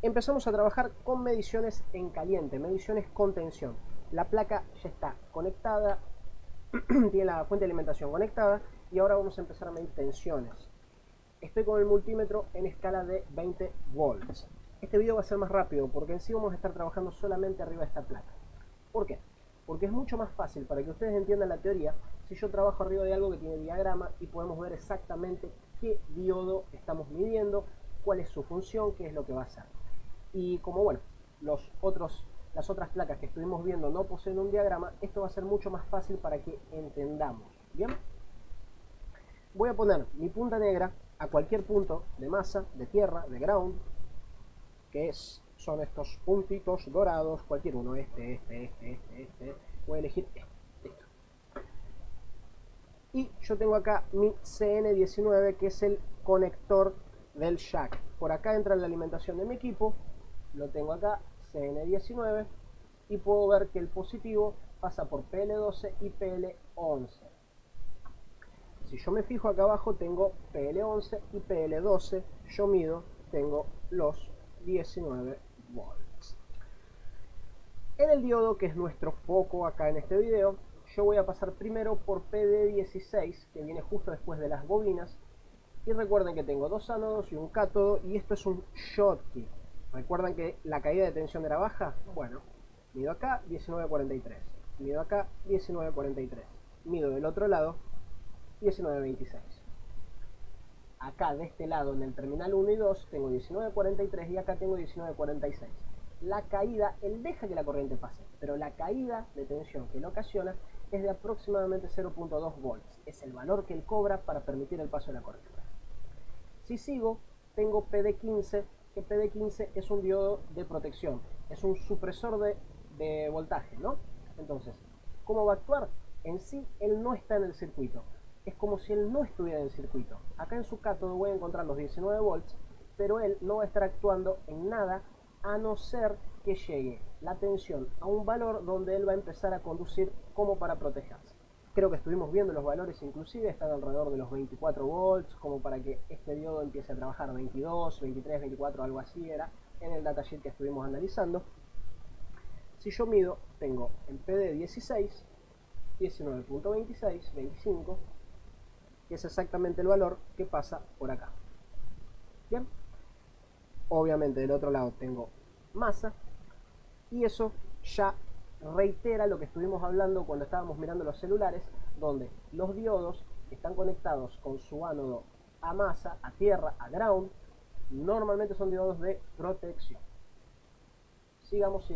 empezamos a trabajar con mediciones en caliente, mediciones con tensión. La placa ya está conectada, tiene la fuente de alimentación conectada y ahora vamos a empezar a medir tensiones. Estoy con el multímetro en escala de 20 volts. Este video va a ser más rápido porque en sí vamos a estar trabajando solamente arriba de esta placa. ¿Por qué? Porque es mucho más fácil para que ustedes entiendan la teoría si yo trabajo arriba de algo que tiene diagrama y podemos ver exactamente qué diodo estamos midiendo, cuál es su función, qué es lo que va a hacer. Y como bueno, las otras placas que estuvimos viendo no poseen un diagrama, esto va a ser mucho más fácil para que entendamos. Bien, voy a poner mi punta negra a cualquier punto de masa, de tierra, de ground, que son estos puntitos dorados, cualquier uno, este. Voy a elegir este. Listo. Y yo tengo acá mi CN19, que es el conector del jack. Por acá entra la alimentación de mi equipo, lo tengo acá, CN19, y puedo ver que el positivo pasa por PL12 y PL11. Si yo me fijo acá abajo, tengo PL11 y PL12, yo mido, tengo los 19 volts. En el diodo, que es nuestro foco acá en este video, yo voy a pasar primero por PD16, que viene justo después de las bobinas. Y recuerden que tengo dos ánodos y un cátodo, y esto es un Schottky. ¿Recuerdan que la caída de tensión era baja? Bueno, mido acá 1943, mido acá 1943, mido del otro lado 1926. Acá de este lado en el terminal 1 y 2 tengo 1943 y acá tengo 1946. La caída, él deja que la corriente pase, pero la caída de tensión que lo ocasiona es de aproximadamente 0.2 volts. Es el valor que él cobra para permitir el paso de la corriente. Si sigo, tengo PD15, que PD15 es un diodo de protección, es un supresor de voltaje, ¿no? Entonces, ¿cómo va a actuar? En sí, él no está en el circuito. Es como si él no estuviera en el circuito. Acá en su cátodo voy a encontrar los 19 volts, pero él no va a estar actuando en nada a no ser que llegue la tensión a un valor donde él va a empezar a conducir como para protegerse. Creo que estuvimos viendo los valores, inclusive están alrededor de los 24 volts, como para que este diodo empiece a trabajar 22, 23, 24, algo así era en el datasheet que estuvimos analizando. Si yo mido, tengo en PD16, 19.26, 25, que es exactamente el valor que pasa por acá. Bien, obviamente del otro lado tengo masa, y eso ya reitera lo que estuvimos hablando cuando estábamos mirando los celulares, donde los diodos están conectados con su ánodo a masa, a tierra, a ground. Normalmente son diodos de protección. Sigamos.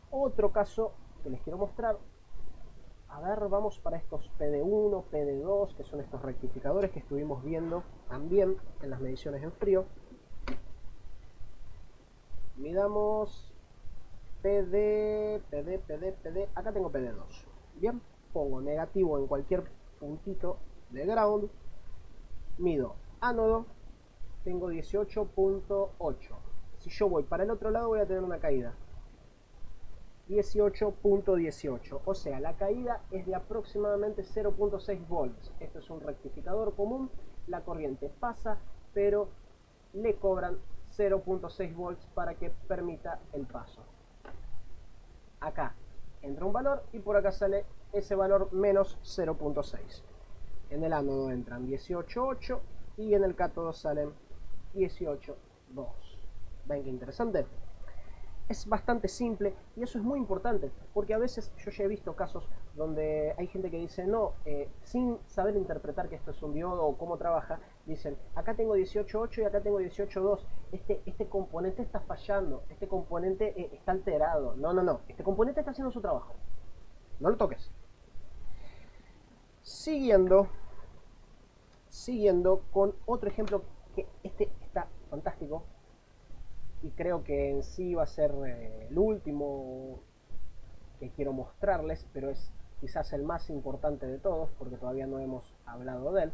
Otro caso que les quiero mostrar. A ver, vamos para estos PD1, PD2, que son estos rectificadores que estuvimos viendo también en las mediciones en frío. Midamos PD, acá tengo PD2. Bien, pongo negativo en cualquier puntito de ground, mido ánodo, tengo 18.8. Si yo voy para el otro lado voy a tener una caída, 18.18, o sea, la caída es de aproximadamente 0.6 volts. Esto es un rectificador común, la corriente pasa, pero le cobran 0.6 volts para que permita el paso. Acá entra un valor y por acá sale ese valor menos 0.6. En el ánodo entran 18.8 y en el cátodo salen 18.2. ¿Ven qué interesante? Es bastante simple y eso es muy importante porque a veces yo ya he visto casos donde hay gente que dice no, sin saber interpretar que esto es un diodo o cómo trabaja, dicen acá tengo 18.8 y acá tengo 18.2, este componente está fallando, este componente está alterado. No, este componente está haciendo su trabajo, no lo toques. Siguiendo con otro ejemplo, que este está fantástico y creo que en sí va a ser el último que quiero mostrarles, pero es quizás el más importante de todos porque todavía no hemos hablado de él.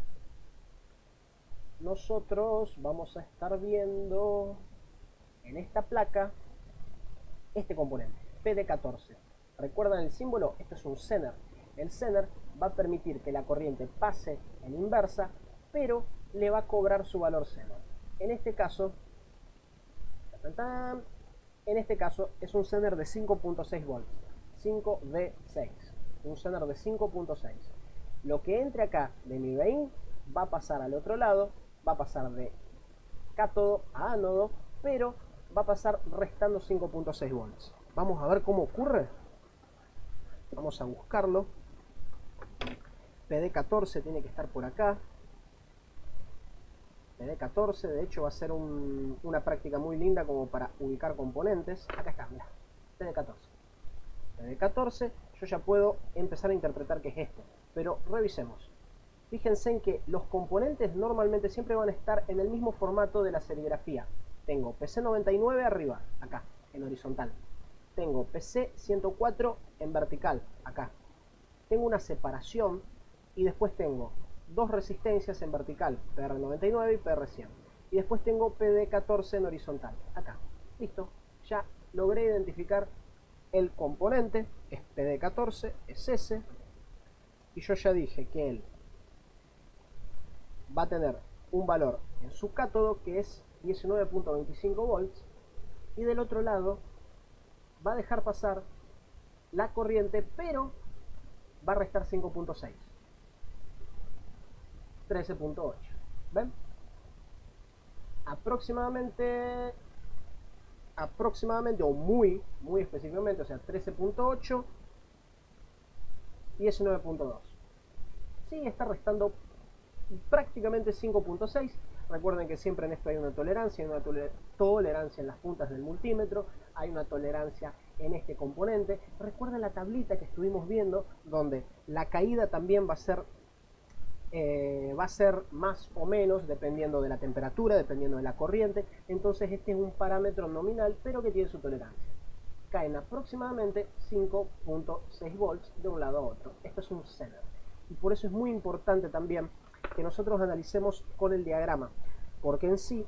Nosotros vamos a estar viendo en esta placa este componente, PD14. ¿Recuerdan el símbolo? Esto es un Zener. El Zener va a permitir que la corriente pase en inversa, pero le va a cobrar su valor Zener. En este caso, en este caso es un Zener de 5.6 volts, 5V6, un Zener de 5.6. Lo que entre acá de mi vein va a pasar al otro lado, va a pasar de cátodo a ánodo, pero va a pasar restando 5.6 volts. Vamos a ver cómo ocurre. Vamos a buscarlo. PD14 tiene que estar por acá. PD14, de hecho, va a ser una práctica muy linda como para ubicar componentes. Acá está, mira, PD14. PD14, yo ya puedo empezar a interpretar qué es esto. Pero revisemos. Fíjense en que los componentes normalmente siempre van a estar en el mismo formato de la serigrafía. Tengo PC99 arriba, acá, en horizontal. Tengo PC104 en vertical, acá. Tengo una separación y después tengo dos resistencias en vertical, PR99 y PR100. Y después tengo PD14 en horizontal, acá. Listo, ya logré identificar el componente, es PD14, es ese. Y yo ya dije que él va a tener un valor en su cátodo que es 19.25 volts y del otro lado va a dejar pasar la corriente, pero va a restar 5.6, 13.8. ¿Ven? Aproximadamente o muy específicamente, o sea, 13.8, 19.2. Sí, está restando prácticamente 5.6. Recuerden que siempre en esto hay una tolerancia, tolerancia en las puntas del multímetro, hay una tolerancia en este componente. Recuerden la tablita que estuvimos viendo, donde la caída también va a ser más o menos dependiendo de la temperatura, dependiendo de la corriente. Entonces este es un parámetro nominal, pero que tiene su tolerancia. Caen aproximadamente 5.6 volts de un lado a otro. Esto es un Zener. Y por eso es muy importante también que nosotros analicemos con el diagrama, porque en sí,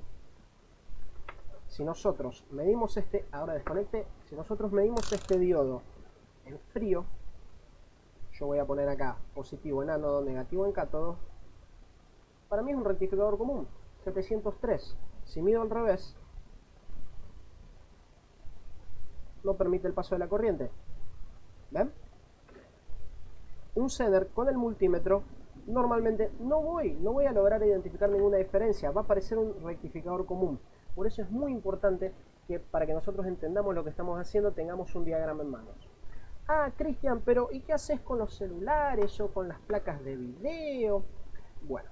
si nosotros medimos ahora desconecte, si nosotros medimos este diodo en frío, yo voy a poner acá positivo en ánodo, negativo en cátodo, para mí es un rectificador común, 703. Si mido al revés, no permite el paso de la corriente. ¿Ven? Un Zener con el multímetro normalmente no voy a lograr identificar ninguna diferencia, va a parecer un rectificador común. Por eso es muy importante que para que nosotros entendamos lo que estamos haciendo tengamos un diagrama en manos. Ah, Cristian, pero ¿y qué haces con los celulares o con las placas de video? Bueno,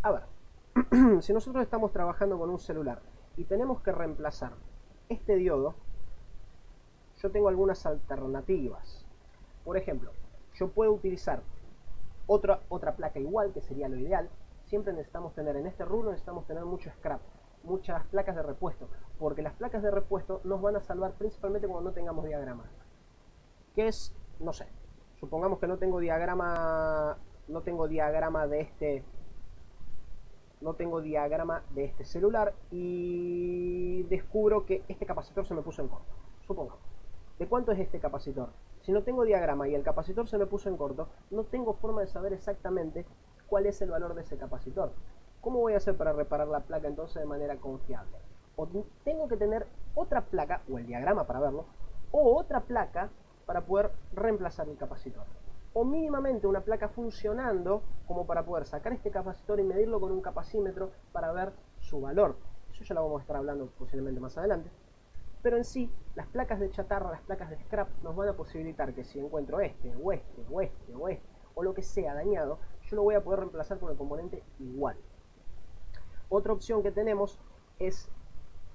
a ver, si nosotros estamos trabajando con un celular y tenemos que reemplazar este diodo, yo tengo algunas alternativas. Por ejemplo, yo puedo utilizar otra placa igual, que sería lo ideal. Siempre necesitamos tener, en este rubro necesitamos tener mucho scrap, muchas placas de repuesto, porque las placas de repuesto nos van a salvar principalmente cuando no tengamos diagrama. Que es, no sé, supongamos que no tengo diagrama de este celular y descubro que este capacitor se me puso en corto. Supongamos. ¿De cuánto es este capacitor? Si no tengo diagrama y el capacitor se me puso en corto, no tengo forma de saber exactamente cuál es el valor de ese capacitor. ¿Cómo voy a hacer para reparar la placa entonces de manera confiable? O tengo que tener otra placa, o el diagrama para verlo, o otra placa para poder reemplazar el capacitor. O mínimamente una placa funcionando como para poder sacar este capacitor y medirlo con un capacímetro para ver su valor. Eso ya lo vamos a estar hablando posiblemente más adelante. Pero en sí, las placas de chatarra, las placas de scrap, nos van a posibilitar que si encuentro o lo que sea dañado, yo lo voy a poder reemplazar con el componente igual. Otra opción que tenemos es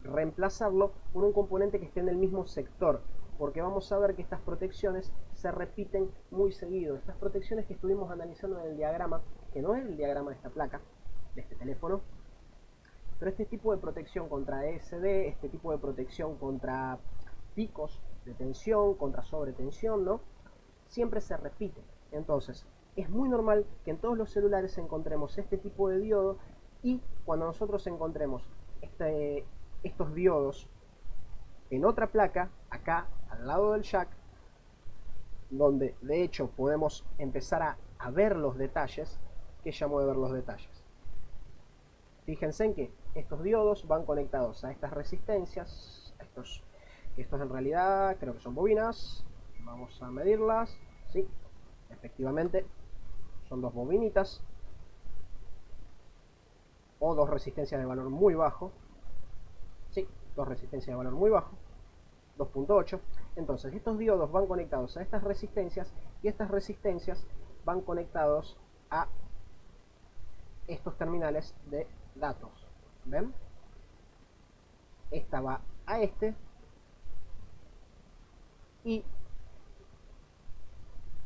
reemplazarlo con un componente que esté en el mismo sector, porque vamos a ver que estas protecciones se repiten muy seguido. Estas protecciones que estuvimos analizando en el diagrama, que no es el diagrama de esta placa, de este teléfono, pero este tipo de protección contra ESD, este tipo de protección contra picos de tensión, contra sobretensión, ¿no? Siempre se repite. Entonces, es muy normal que en todos los celulares encontremos este tipo de diodo y cuando nosotros encontremos estos diodos en otra placa, acá al lado del jack, donde de hecho podemos empezar a ver los detalles, que ya voy a ver los detalles. Fíjense en que estos diodos van conectados a estas resistencias, estos en realidad creo que son bobinas. Vamos a medirlas. Sí, efectivamente son dos bobinitas o dos resistencias de valor muy bajo. Sí, dos resistencias de valor muy bajo, 2.8. Entonces estos diodos van conectados a estas resistencias y estas resistencias van conectados a estos terminales de datos. ¿Ven? Esta va a este y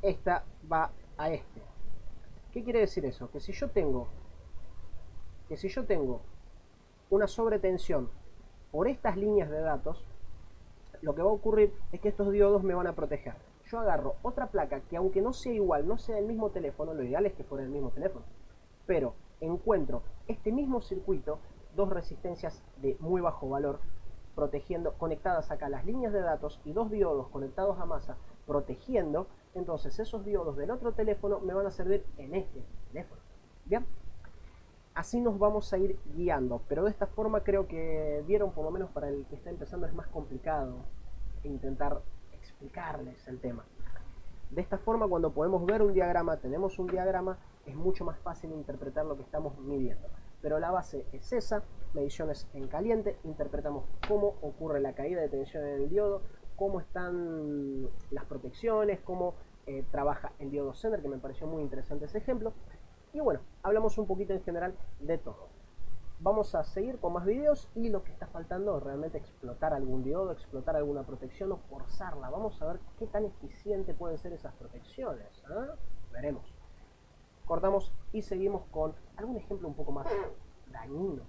esta va a este. ¿Qué quiere decir eso? Que si yo tengo una sobretensión por estas líneas de datos, lo que va a ocurrir es que estos diodos me van a proteger. Yo agarro otra placa que, aunque no sea igual, no sea el mismo teléfono, lo ideal es que fuera el mismo teléfono, pero encuentro este mismo circuito, dos resistencias de muy bajo valor protegiendo, conectadas acá las líneas de datos, y dos diodos conectados a masa protegiendo. Entonces esos diodos del otro teléfono me van a servir en este teléfono. Bien, así nos vamos a ir guiando, pero de esta forma creo que vieron, por lo menos para el que está empezando es más complicado intentar explicarles el tema. De esta forma, cuando podemos ver un diagrama, tenemos un diagrama, es mucho más fácil interpretar lo que estamos midiendo. Pero la base es esa, mediciones en caliente, interpretamos cómo ocurre la caída de tensión en el diodo, cómo están las protecciones, cómo trabaja el diodo Zener, que me pareció muy interesante ese ejemplo. Y bueno, hablamos un poquito en general de todo. Vamos a seguir con más videos, y lo que está faltando es realmente explotar algún diodo, explotar alguna protección o forzarla. Vamos a ver qué tan eficiente pueden ser esas protecciones. Veremos. Cortamos y seguimos con algún ejemplo un poco más dañino.